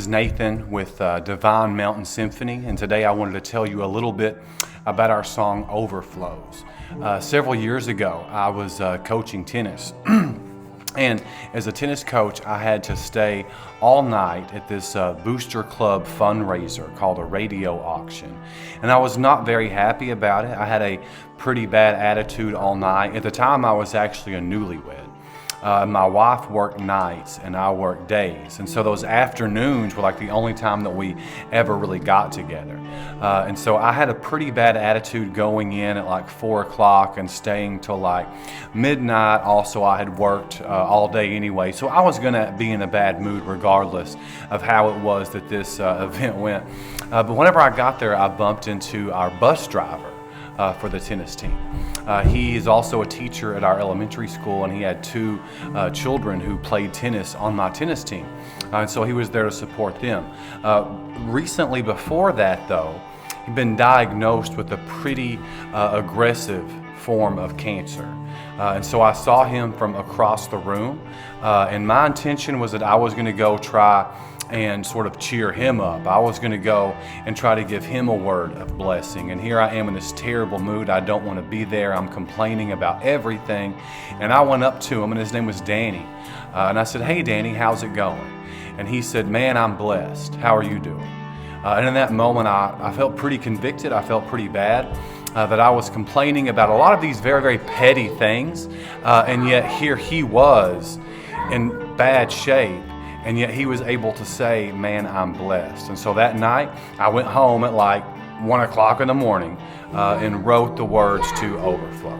is Nathan with Divine Mountain Symphony, and today I wanted to tell you a little bit about our song Overflows. Several years ago, I was coaching tennis. And as a tennis coach, I had to stay all night at this booster club fundraiser called a radio auction. And I was not very happy about it. I had a pretty bad attitude all night. At the time, I was actually a newlywed. My wife worked nights and I worked days. And so those afternoons were like the only time that we ever really got together. And so I had a pretty bad attitude going in at like 4 o'clock and staying till like midnight. Also, I had worked all day anyway. So I was gonna be in a bad mood regardless of how it was that this event went. But whenever I got there, I bumped into our bus driver for the tennis team. He is also a teacher at our elementary school, and he had 2 children who played tennis on my tennis team. And so he was there to support them. Recently before that though, he'd been diagnosed with a pretty aggressive form of cancer. And so I saw him from across the room, and my intention was that I was gonna go try and sort of cheer him up. I was gonna go and try to give him a word of blessing. And here I am in this terrible mood. I don't wanna be there. I'm complaining about everything. And I went up to him, and his name was Danny. And I said, "Hey Danny, how's it going?" And he said, "Man, I'm blessed. How are you doing?" And in that moment, I felt pretty convicted. I felt pretty bad that I was complaining about a lot of these very, very petty things. And yet here he was in bad shape. And yet he was able to say, "Man, I'm blessed." And so that night, I went home at like 1 o'clock in the morning and wrote the words to Overflow.